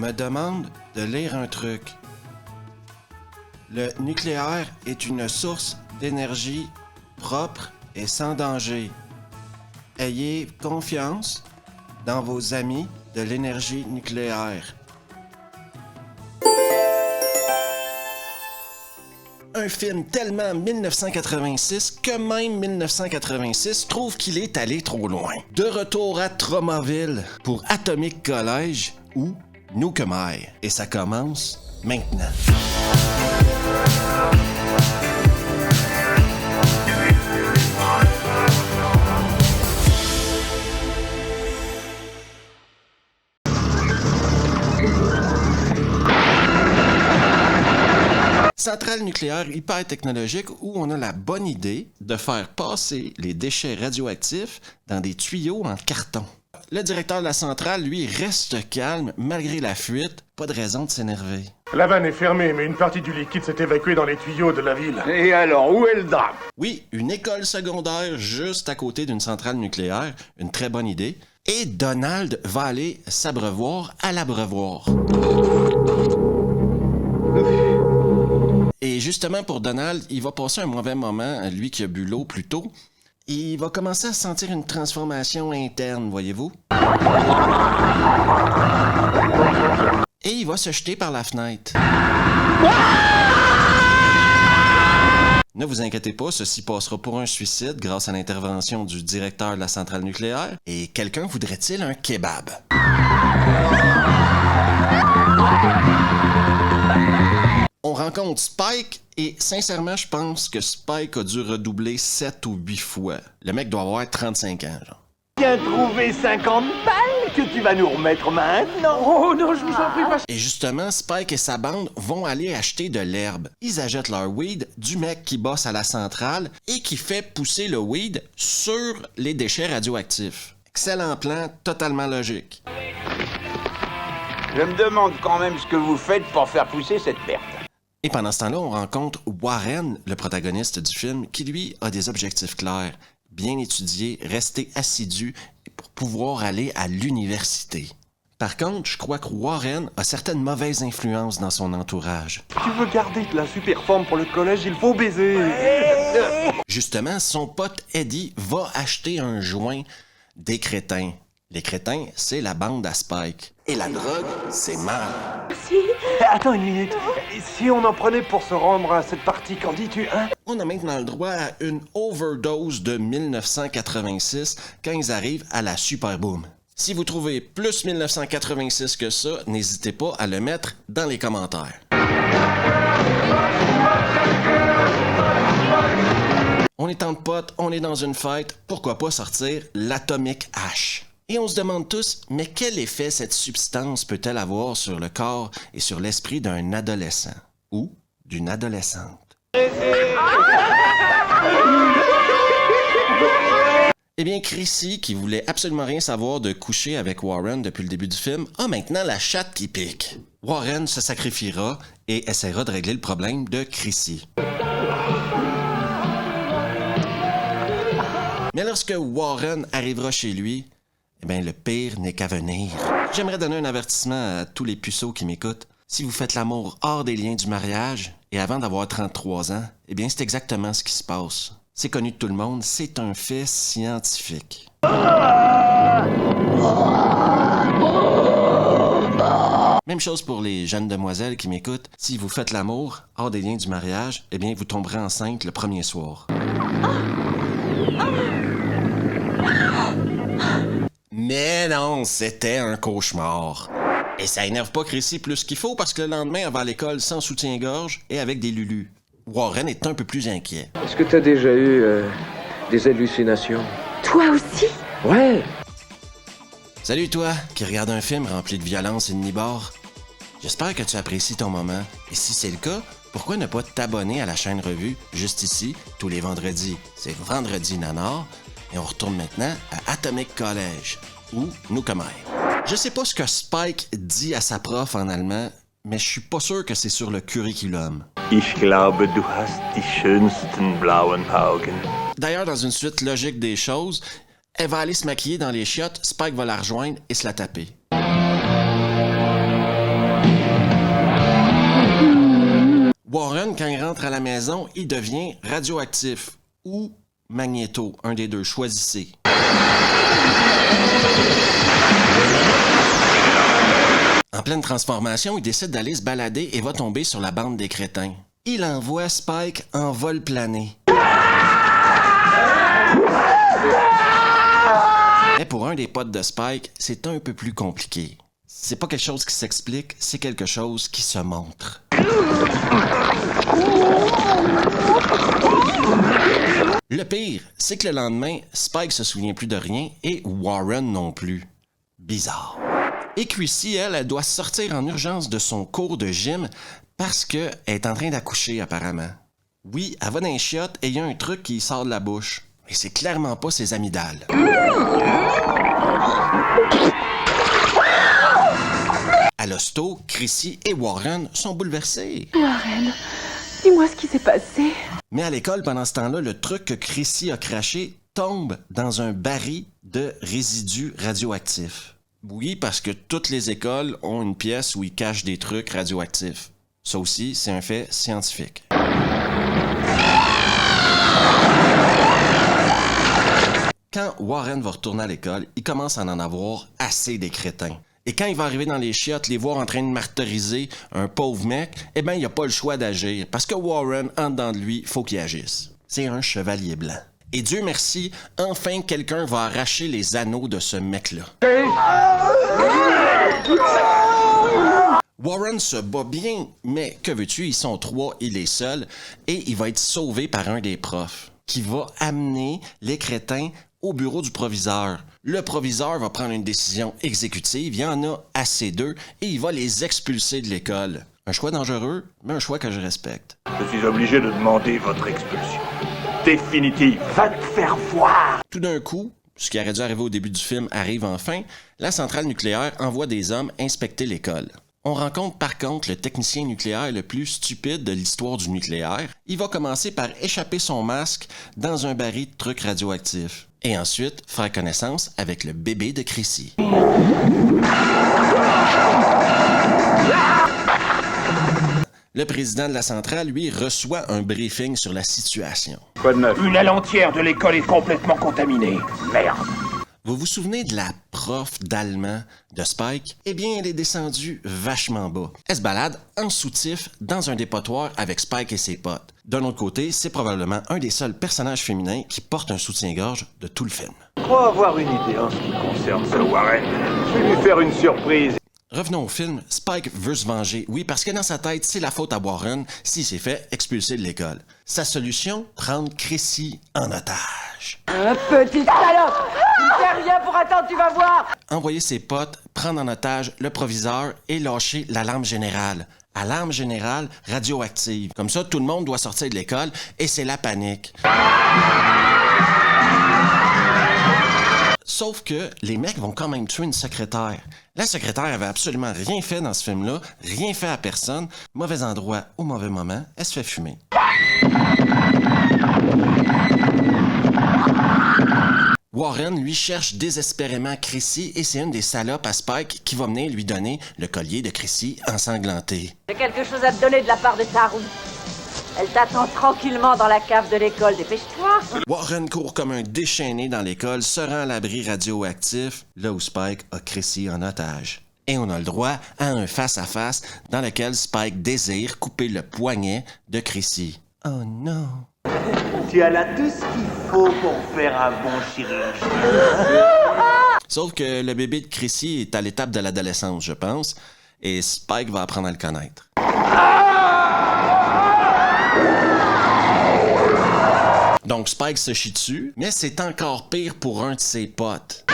me demande de lire un truc. Le nucléaire est une source d'énergie propre et sans danger. Ayez confiance dans vos amis de l'énergie nucléaire. Un film tellement 1986 que même 1986 trouve qu'il est allé trop loin. De retour à Tromaville pour Atomic College ou Nukem High. Et ça commence maintenant. Centrale nucléaire hyper technologique où on a la bonne idée de faire passer les déchets radioactifs dans des tuyaux en carton. Le directeur de la centrale, lui, reste calme malgré la fuite. Pas de raison de s'énerver. La vanne est fermée, mais une partie du liquide s'est évacuée dans les tuyaux de la ville. Et alors, où est le drame? Oui, une école secondaire juste à côté d'une centrale nucléaire. Une très bonne idée. Et Donald va aller s'abreuvoir à l'abreuvoir. Et justement pour Donald, il va passer un mauvais moment, lui qui a bu l'eau plus tôt. Il va commencer à sentir une transformation interne, voyez-vous. Et il va se jeter par la fenêtre. Ne vous inquiétez pas, ceci passera pour un suicide grâce à l'intervention du directeur de la centrale nucléaire. Et quelqu'un voudrait-il un kebab? On rencontre Spike et sincèrement, je pense que Spike a dû redoubler 7 ou 8 fois. Le mec doit avoir 35 ans, genre. Bien trouvé 50 balles que tu vas nous remettre maintenant. Oh non, je vous en prie pas. Et justement, Spike et sa bande vont aller acheter de l'herbe. Ils achètent leur weed du mec qui bosse à la centrale et qui fait pousser le weed sur les déchets radioactifs. Excellent plan, totalement logique. Je me demande quand même ce que vous faites pour faire pousser cette merde. Et pendant ce temps-là, on rencontre Warren, le protagoniste du film, qui lui a des objectifs clairs, bien étudier, rester assidu pour pouvoir aller à l'université. Par contre, je crois que Warren a certaines mauvaises influences dans son entourage. Tu veux garder de la super forme pour le collège, il faut baiser. Justement, son pote Eddie va acheter un joint des crétins. Les crétins, c'est la bande à Spike. Et la drogue, c'est mal. Attends une minute. Si on en prenait pour se rendre à cette partie, qu'en dis-tu, hein? On a maintenant le droit à une overdose de 1986 quand ils arrivent à la Super Boom. Si vous trouvez plus 1986 que ça, n'hésitez pas à le mettre dans les commentaires. On est entre potes, on est dans une fête, pourquoi pas sortir l'Atomic Ash? Et on se demande tous, mais quel effet cette substance peut-elle avoir sur le corps et sur l'esprit d'un adolescent ou d'une adolescente? Eh bien, Chrissy, qui voulait absolument rien savoir de coucher avec Warren depuis le début du film, a maintenant la chatte qui pique. Warren se sacrifiera et essaiera de régler le problème de Chrissy. Mais lorsque Warren arrivera chez lui, eh bien, le pire n'est qu'à venir. J'aimerais donner un avertissement à tous les puceaux qui m'écoutent. Si vous faites l'amour hors des liens du mariage et avant d'avoir 33 ans, eh bien, c'est exactement ce qui se passe. C'est connu de tout le monde, c'est un fait scientifique. Même chose pour les jeunes demoiselles qui m'écoutent. Si vous faites l'amour hors des liens du mariage, eh bien, vous tomberez enceinte le premier soir. Mais non, c'était un cauchemar. Et ça énerve pas Chrissy plus qu'il faut parce que le lendemain, elle va à l'école sans soutien-gorge et avec des lulus. Warren est un peu plus inquiet. Est-ce que t'as déjà eu des hallucinations? Toi aussi? Ouais! Salut toi, qui regarde un film rempli de violence et de nibards. J'espère que tu apprécies ton moment. Et si c'est le cas, pourquoi ne pas t'abonner à la chaîne Revue, juste ici, tous les vendredis? C'est Vendredi Nanar. Et on retourne maintenant à Atomic College, ou Nukem High. Je sais pas ce que Spike dit à sa prof en allemand, mais je suis pas sûr que c'est sur le curriculum. Ich glaube, du hast die schönsten blauen Augen. D'ailleurs, dans une suite logique des choses, elle va aller se maquiller dans les chiottes, Spike va la rejoindre et se la taper. Warren, quand il rentre à la maison, il devient radioactif ou Magnéto, un des deux, choisissez. En pleine transformation, il décide d'aller se balader et va tomber sur la bande des crétins. Il envoie Spike en vol plané. Mais pour un des potes de Spike, c'est un peu plus compliqué. C'est pas quelque chose qui s'explique, c'est quelque chose qui se montre. Le pire, c'est que le lendemain, Spike se souvient plus de rien et Warren non plus. Bizarre. Et Chrissy, elle doit sortir en urgence de son cours de gym parce qu'elle est en train d'accoucher apparemment. Oui, elle va dans les chiottes et il y a un truc qui sort de la bouche. Et c'est clairement pas ses amygdales. À l'hosto, Chrissy et Warren sont bouleversés. Warren, dis-moi ce qui s'est passé. Mais à l'école, pendant ce temps-là, le truc que Chrissy a craché tombe dans un baril de résidus radioactifs. Oui, parce que toutes les écoles ont une pièce où ils cachent des trucs radioactifs. Ça aussi, c'est un fait scientifique. Quand Warren va retourner à l'école, il commence à en avoir assez des crétins. Et quand il va arriver dans les chiottes, les voir en train de martyriser un pauvre mec, eh bien, il n'a pas le choix d'agir, parce que Warren, en dedans de lui, faut qu'il agisse. C'est un chevalier blanc. Et Dieu merci, enfin quelqu'un va arracher les anneaux de ce mec-là. Warren se bat bien, mais que veux-tu, ils sont trois, il est seul, et il va être sauvé par un des profs, qui va amener les crétins au bureau du proviseur. Le proviseur va prendre une décision exécutive, il y en a assez d'eux, et il va les expulser de l'école. Un choix dangereux, mais un choix que je respecte. Je suis obligé de demander votre expulsion. Définitive. Va te faire voir! Tout d'un coup, ce qui aurait dû arriver au début du film arrive enfin, la centrale nucléaire envoie des hommes inspecter l'école. On rencontre par contre le technicien nucléaire le plus stupide de l'histoire du nucléaire. Il va commencer par échapper son masque dans un baril de trucs radioactifs. Et ensuite, faire connaissance avec le bébé de Chrissy. Le président de la centrale, lui, reçoit un briefing sur la situation. Quoi de neuf? Une aile entière de l'école est complètement contaminée. Merde! Vous vous souvenez de la prof d'allemand de Spike? Eh bien, elle est descendue vachement bas. Elle se balade en soutif dans un dépotoir avec Spike et ses potes. D'un autre côté, c'est probablement un des seuls personnages féminins qui porte un soutien-gorge de tout le film. Je crois avoir une idée en ce qui concerne ce Warren. Je vais lui faire une surprise. Revenons au film, Spike veut se venger. Oui, parce que dans sa tête, c'est la faute à Warren s'il s'est fait expulser de l'école. Sa solution, prendre Chrissy en otage. Petite salope! Ne fais rien pour attendre, tu vas voir! Envoyer ses potes, prendre en otage le proviseur et lâcher l'alarme générale. Alarme générale radioactive. Comme ça, tout le monde doit sortir de l'école et c'est la panique. Sauf que les mecs vont quand même tuer une secrétaire. La secrétaire avait absolument rien fait dans ce film-là, rien fait à personne. Mauvais endroit au mauvais moment, elle se fait fumer. Warren, lui, cherche désespérément Chrissy et c'est une des salopes à Spike qui va venir lui donner le collier de Chrissy ensanglanté. J'ai quelque chose à te donner de la part de Taru. Elle t'attend tranquillement dans la cave de l'école, dépêche-toi. Warren court comme un déchaîné dans l'école, se rend à l'abri radioactif, là où Spike a Chrissy en otage. Et on a le droit à un face-à-face dans lequel Spike désire couper le poignet de Chrissy. Oh non! Tu as là tout ce qu'il faut pour faire un bon chirurgien. Sauf que le bébé de Chrissy est à l'étape de l'adolescence, je pense, et Spike va apprendre à le connaître. Donc Spike se chie dessus, mais c'est encore pire pour un de ses potes.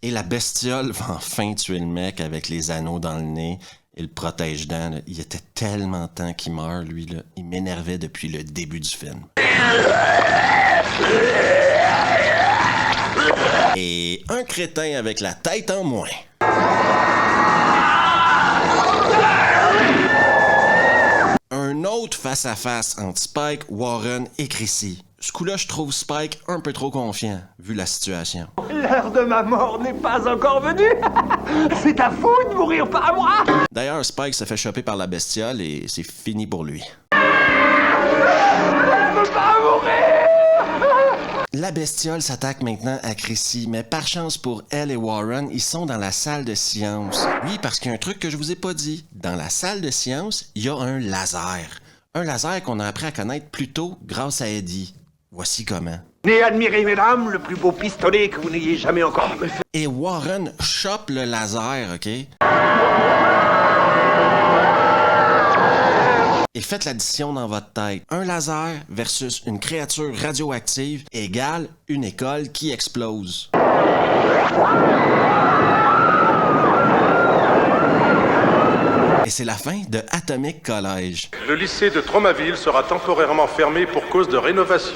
Et la bestiole va enfin tuer le mec avec les anneaux dans le nez et le protège-dents. Là. Il était tellement temps qu'il meurt, lui. Là. Il m'énervait depuis le début du film. Et un crétin avec la tête en moins. Un autre face-à-face entre Spike, Warren et Chrissy. Ce coup-là, je trouve Spike un peu trop confiant, vu la situation. L'heure de ma mort n'est pas encore venue. C'est à vous de mourir, pas à moi. D'ailleurs, Spike se fait choper par la bestiole et c'est fini pour lui. Je veux pas mourir. La bestiole s'attaque maintenant à Chrissy, mais par chance pour elle et Warren, ils sont dans la salle de science. Oui, parce qu'il y a un truc que je vous ai pas dit. Dans la salle de science, il y a un laser. Un laser qu'on a appris à connaître plus tôt grâce à Eddie. Voici comment. Né admirez, mesdames, le plus beau pistolet que vous n'ayez jamais encore me fait. Et Warren chope le laser, OK? Et faites l'addition dans votre tête. Un laser versus une créature radioactive égale une école qui explose. Et c'est la fin de Atomic College. Le lycée de Tromaville sera temporairement fermé pour cause de rénovation.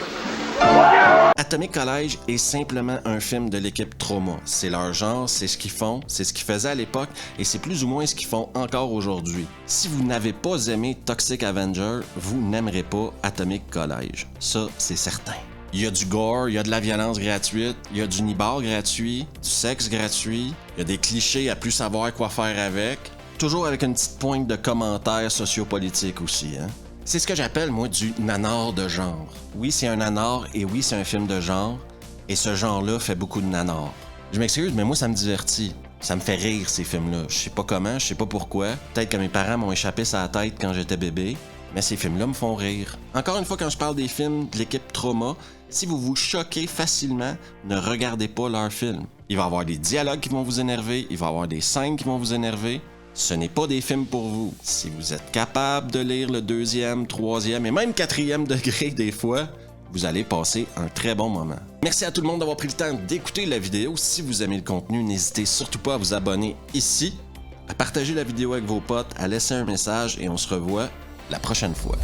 Atomic College est simplement un film de l'équipe Troma. C'est leur genre, c'est ce qu'ils font, c'est ce qu'ils faisaient à l'époque et c'est plus ou moins ce qu'ils font encore aujourd'hui. Si vous n'avez pas aimé Toxic Avenger, vous n'aimerez pas Atomic College. Ça, c'est certain. Il y a du gore, il y a de la violence gratuite, il y a du nibar gratuit, du sexe gratuit, il y a des clichés à plus savoir quoi faire avec. Toujours avec une petite pointe de commentaires sociopolitiques aussi, hein. C'est ce que j'appelle, moi, du nanar de genre. Oui, c'est un nanar et oui, c'est un film de genre. Et ce genre-là fait beaucoup de nanar. Je m'excuse, mais moi, ça me divertit. Ça me fait rire, ces films-là. Je sais pas comment, je sais pas pourquoi. Peut-être que mes parents m'ont échappé sur la tête quand j'étais bébé. Mais ces films-là me font rire. Encore une fois, quand je parle des films de l'équipe Troma, si vous vous choquez facilement, ne regardez pas leurs films. Il va y avoir des dialogues qui vont vous énerver, il va y avoir des scènes qui vont vous énerver. Ce n'est pas des films pour vous. Si vous êtes capable de lire le 2e, 3e et même 4e degré des fois, vous allez passer un très bon moment. Merci à tout le monde d'avoir pris le temps d'écouter la vidéo. Si vous aimez le contenu, n'hésitez surtout pas à vous abonner ici, à partager la vidéo avec vos potes, à laisser un message et on se revoit la prochaine fois.